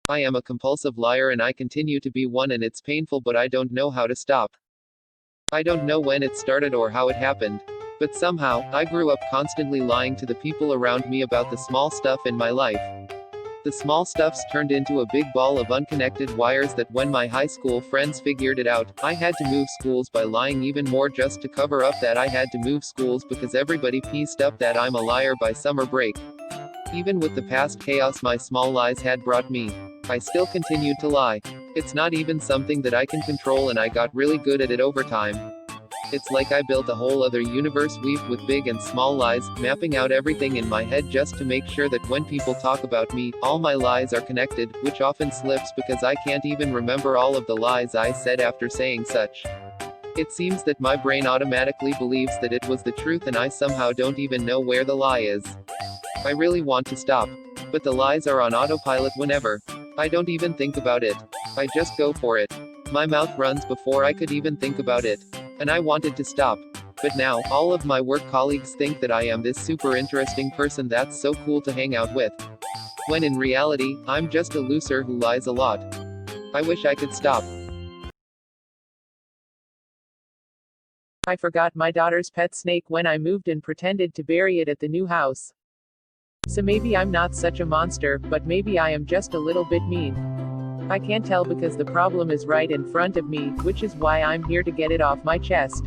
I am a compulsive liar and I continue to be one, and it's painful, but I don't know how to stop. I don't know when it started or how it happened. But somehow, I grew up constantly lying to the people around me about the small stuff in my life. The small stuffs turned into a big ball of unconnected wires that when my high school friends figured it out, I had to move schools by lying even more just to cover up that I had to move schools because everybody pieced up that I'm a liar by summer break. Even with the past chaos my small lies had brought me, I still continued to lie. It's not even something that I can control, and I got really good at it over time. It's like I built a whole other universe weaved with big and small lies, mapping out everything in my head just to make sure that when people talk about me, all my lies are connected, which often slips because I can't even remember all of the lies I said after saying such. It seems that my brain automatically believes that it was the truth and I somehow don't even know where the lie is. I really want to stop. But the lies are on autopilot whenever. I don't even think about it. I just go for it. My mouth runs before I could even think about it. And I wanted to stop. But now, all of my work colleagues think that I am this super interesting person that's so cool to hang out with. When in reality, I'm just a loser who lies a lot. I wish I could stop. I forgot my daughter's pet snake when I moved and pretended to bury it at the new house. So maybe I'm not such a monster, but maybe I am just a little bit mean. I can't tell because the problem is right in front of me, which is why I'm here to get it off my chest.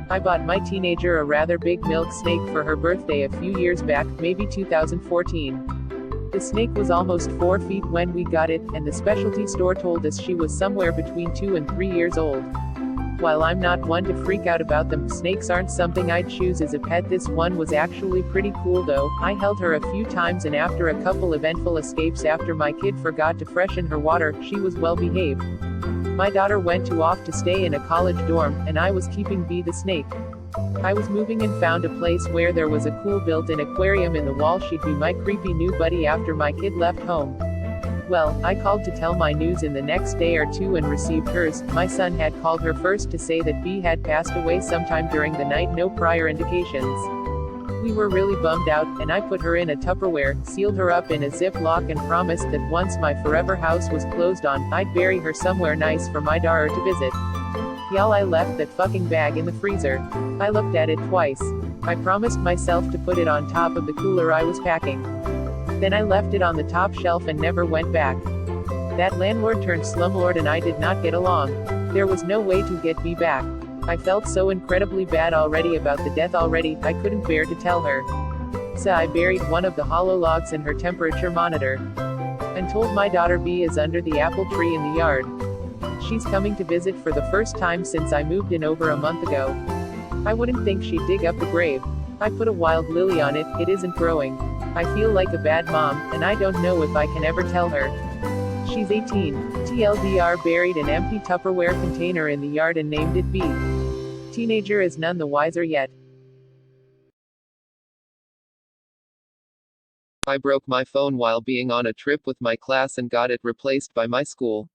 I bought my teenager a rather big milk snake for her birthday a few years back, maybe 2014. The snake was almost 4 feet when we got it, and the specialty store told us she was somewhere between 2 and 3 years old. While I'm not one to freak out about them, snakes aren't something I'd choose as a pet. This one was actually pretty cool though. I held her a few times, and after a couple eventful escapes after my kid forgot to freshen her water, she was well behaved. My daughter went off to stay in a college dorm, and I was keeping Bee the snake. I was moving and found a place where there was a cool built-in aquarium in the wall. She'd be my creepy new buddy after my kid left home. Well, I called to tell my news in the next day or two and received hers. My son had called her first to say that Bee had passed away sometime during the night, no prior indications. We were really bummed out, and I put her in a Tupperware, sealed her up in a Ziploc, and promised that once my forever house was closed on, I'd bury her somewhere nice for my daughter to visit. Y'all, I left that fucking bag in the freezer. I looked at it twice. I promised myself to put it on top of the cooler I was packing. Then I left it on the top shelf and never went back. That landlord turned slumlord and I did not get along. There was no way to get Bee back. I felt so incredibly bad already about the death already, I couldn't bear to tell her. So I buried one of the hollow logs and her temperature monitor. And told my daughter Bee is under the apple tree in the yard. She's coming to visit for the first time since I moved in over a month ago. I wouldn't think she'd dig up the grave. I put a wild lily on it, it isn't growing. I feel like a bad mom, and I don't know if I can ever tell her. She's 18. TLDR buried an empty Tupperware container in the yard and named it Bee. Teenager is none the wiser yet. I broke my phone while being on a trip with my class and got it replaced by my school.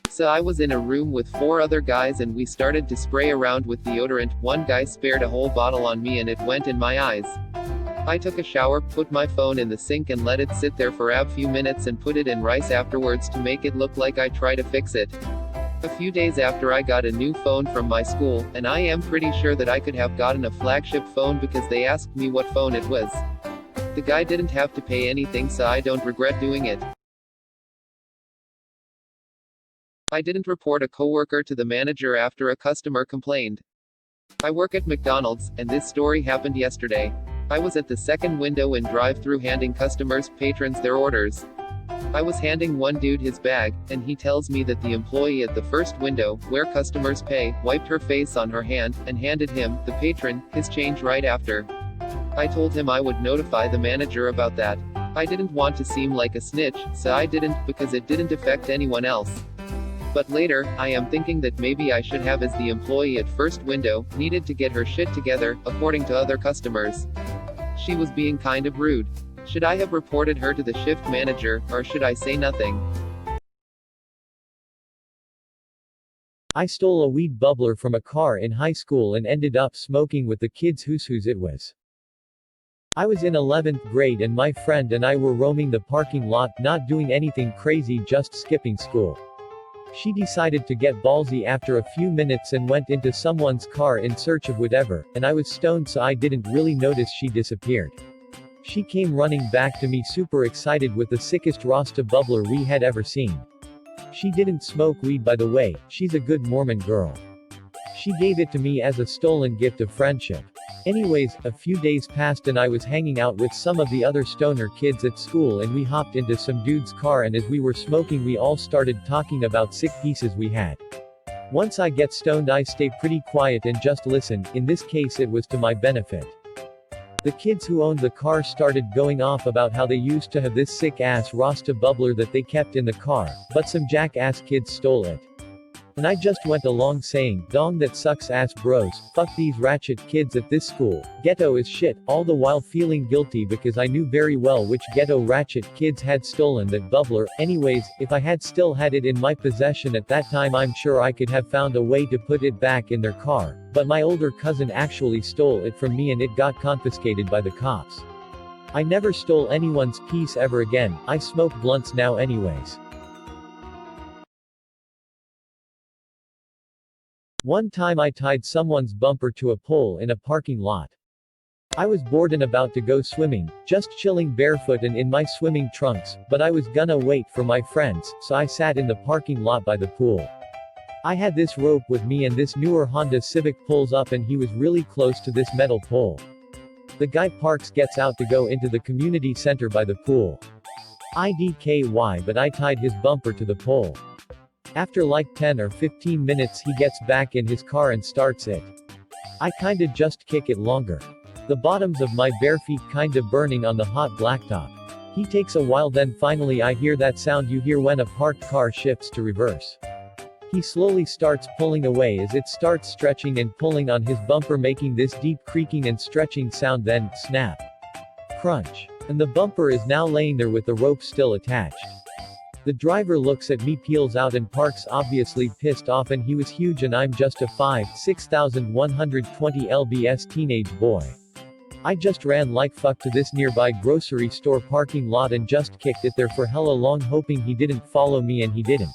So I was in a room with 4 other guys and we started to spray around with deodorant. One guy spared a whole bottle on me and it went in my eyes. I took a shower, put my phone in the sink and let it sit there for a few minutes and put it in rice afterwards to make it look like I tried to fix it. A few days after I got a new phone from my school, and I am pretty sure that I could have gotten a flagship phone because they asked me what phone it was. The guy didn't have to pay anything, so I don't regret doing it. I didn't report a coworker to the manager after a customer complained. I work at McDonald's, and this story happened yesterday. I was at the second window in drive-thru handing patrons their orders. I was handing one dude his bag, and he tells me that the employee at the first window, where customers pay, wiped her face on her hand, and handed him, the patron, his change right after. I told him I would notify the manager about that. I didn't want to seem like a snitch, so I didn't, because it didn't affect anyone else. But later, I am thinking that maybe I should have, as the employee at first window, needed to get her shit together, according to other customers. She was being kind of rude. Should I have reported her to the shift manager, or should I say nothing? I stole a weed bubbler from a car in high school and ended up smoking with the kids whose it was. I was in 11th grade and my friend and I were roaming the parking lot, not doing anything crazy, just skipping school. She decided to get ballsy after a few minutes and went into someone's car in search of whatever, and I was stoned so I didn't really notice she disappeared. She came running back to me super excited with the sickest Rasta bubbler we had ever seen. She didn't smoke weed, by the way, she's a good Mormon girl. She gave it to me as a stolen gift of friendship. Anyways, a few days passed and I was hanging out with some of the other stoner kids at school and we hopped into some dude's car, and as we were smoking we all started talking about sick pieces we had. Once I get stoned I stay pretty quiet and just listen, in this case it was to my benefit. The kids who owned the car started going off about how they used to have this sick ass Rasta bubbler that they kept in the car, but some jackass kids stole it. And I just went along saying, "Dong that sucks ass bros, fuck these ratchet kids at this school, ghetto is shit," all the while feeling guilty because I knew very well which ghetto ratchet kids had stolen that bubbler. Anyways, if I had still had it in my possession at that time I'm sure I could have found a way to put it back in their car, but my older cousin actually stole it from me and it got confiscated by the cops. I never stole anyone's piece ever again, I smoke blunts now anyways. One time I tied someone's bumper to a pole in a parking lot. I was bored and about to go swimming, just chilling barefoot and in my swimming trunks, but I was gonna wait for my friends, so I sat in the parking lot by the pool. I had this rope with me and this newer Honda Civic pulls up and he was really close to this metal pole. The guy parks, gets out to go into the community center by the pool. IDKY, but I tied his bumper to the pole. After like 10 or 15 minutes he gets back in his car and starts it. I kinda just kick it longer. The bottoms of my bare feet kinda burning on the hot blacktop. He takes a while, then finally I hear that sound you hear when a parked car shifts to reverse. He slowly starts pulling away as it starts stretching and pulling on his bumper, making this deep creaking and stretching sound, then, snap. Crunch. And the bumper is now laying there with the rope still attached. The driver looks at me, peels out and parks, obviously pissed off, and he was huge and I'm just a 6,120 lbs teenage boy. I just ran like fuck to this nearby grocery store parking lot and just kicked it there for hella long, hoping he didn't follow me, and he didn't.